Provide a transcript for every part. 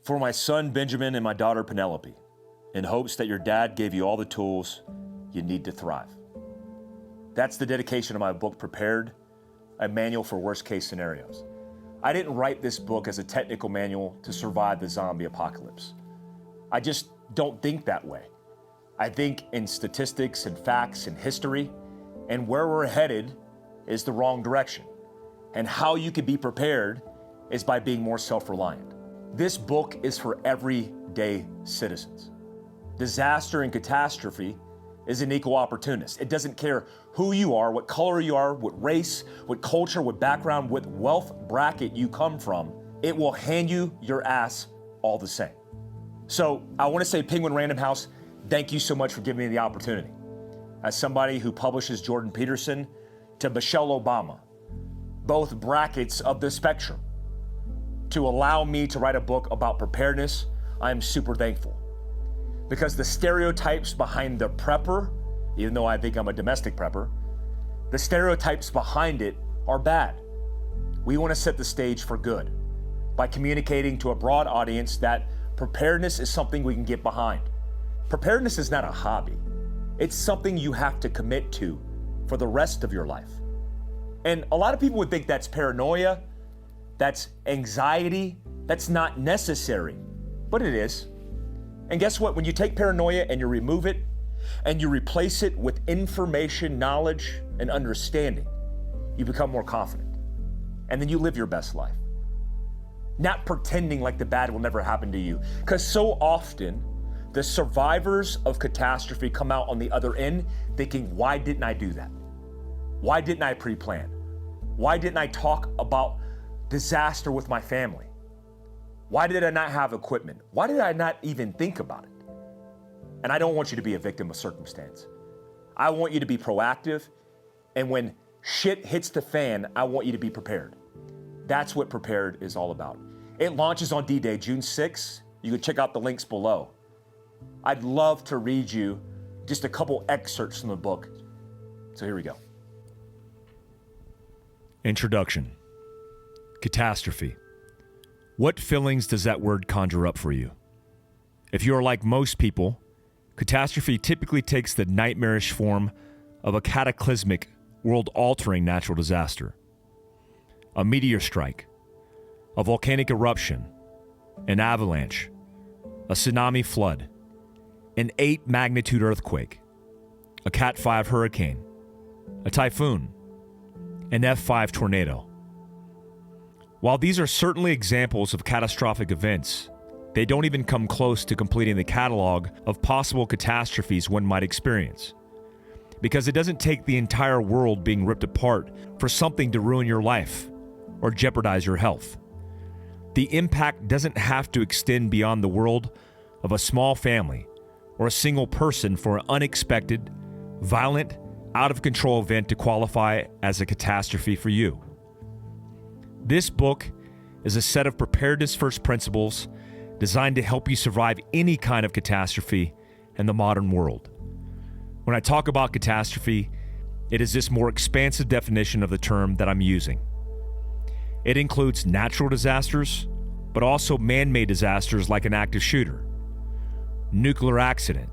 For my son Benjamin and my daughter Penelope, in hopes that your dad gave you all the tools you need to thrive. That's the dedication of my book, Prepared, a manual for worst case scenarios. I didn't write this book as a technical manual to survive the zombie apocalypse. I just don't think that way. I think in statistics and facts and history, and where we're headed is the wrong direction. And how you can be prepared is by being more self-reliant. This book is for everyday citizens. Disaster and catastrophe is an equal opportunist. It doesn't care who you are, what color you are, what race, what culture, what background, what wealth bracket you come from. It will hand you your ass all the same. So I want to say, Penguin Random House, thank you so much for giving me the opportunity. As somebody who publishes Jordan Peterson to Michelle Obama, both brackets of the spectrum, to allow me to write a book about preparedness, I am super thankful. Because the stereotypes behind the prepper, even though I think I'm a domestic prepper, the stereotypes behind it are bad. We want to set the stage for good by communicating to a broad audience that preparedness is something we can get behind. Preparedness is not a hobby. It's something you have to commit to for the rest of your life. And a lot of people would think that's paranoia, that's anxiety, that's not necessary, but it is. And guess what? When you take paranoia and you remove it and you replace it with information, knowledge, and understanding, you become more confident. And then you live your best life. Not pretending like the bad will never happen to you. Because so often, the survivors of catastrophe come out on the other end thinking, why didn't I do that? Why didn't I pre-plan? Why didn't I talk about disaster with my family? Why did I not have equipment? Why did I not even think about it? And I don't want you to be a victim of circumstance. I want you to be proactive. And when shit hits the fan, I want you to be prepared. That's what Prepared is all about. It launches on D-Day, June 6th. You can check out the links below. I'd love to read you just a couple excerpts from the book. So here we go. Introduction. Catastrophe. What feelings does that word conjure up for you? If you are like most people, catastrophe typically takes the nightmarish form of a cataclysmic, world-altering natural disaster. A meteor strike, a volcanic eruption, an avalanche, a tsunami flood, an 8-magnitude earthquake, a Cat 5 hurricane, a typhoon, an F5 tornado. While these are certainly examples of catastrophic events, they don't even come close to completing the catalog of possible catastrophes one might experience. Because it doesn't take the entire world being ripped apart for something to ruin your life or jeopardize your health. The impact doesn't have to extend beyond the world of a small family or a single person for an unexpected, violent, out-of-control event to qualify as a catastrophe for you. This book is a set of preparedness first principles designed to help you survive any kind of catastrophe in the modern world. When I talk about catastrophe, it is this more expansive definition of the term that I'm using. It includes natural disasters, but also man-made disasters like an active shooter, nuclear accident,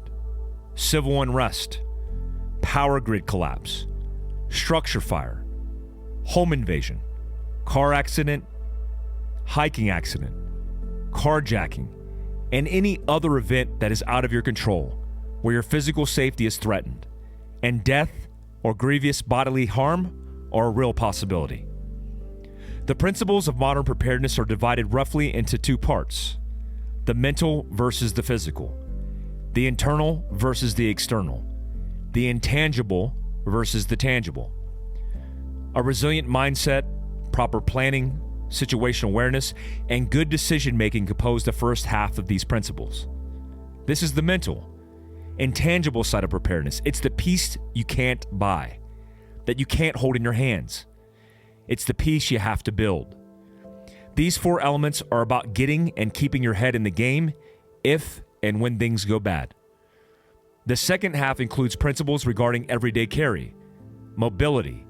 civil unrest, power grid collapse, structure fire, home invasion, car accident, hiking accident, carjacking, and any other event that is out of your control where your physical safety is threatened, and death or grievous bodily harm are a real possibility. The principles of modern preparedness are divided roughly into two parts: the mental versus the physical, the internal versus the external, the intangible versus the tangible. A resilient mindset, proper planning, situational awareness, and good decision-making compose the first half of these principles. This is the mental, intangible side of preparedness. It's the piece you can't buy, that you can't hold in your hands. It's the piece you have to build. These four elements are about getting and keeping your head in the game if and when things go bad. The second half includes principles regarding everyday carry, mobility,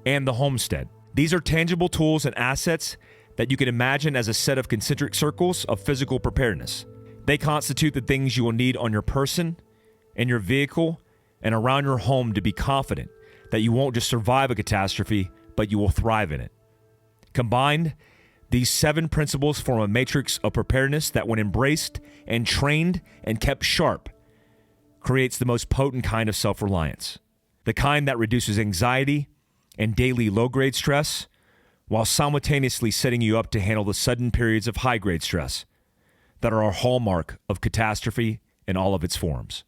and the homestead. These are tangible tools and assets that you can imagine as a set of concentric circles of physical preparedness. They constitute the things you will need on your person, in your vehicle, and around your home to be confident that you won't just survive a catastrophe, but you will thrive in it. Combined, these 7 principles form a matrix of preparedness that, when embraced and trained and kept sharp, creates the most potent kind of self-reliance. The kind that reduces anxiety and daily low-grade stress while simultaneously setting you up to handle the sudden periods of high-grade stress that are a hallmark of catastrophe in all of its forms.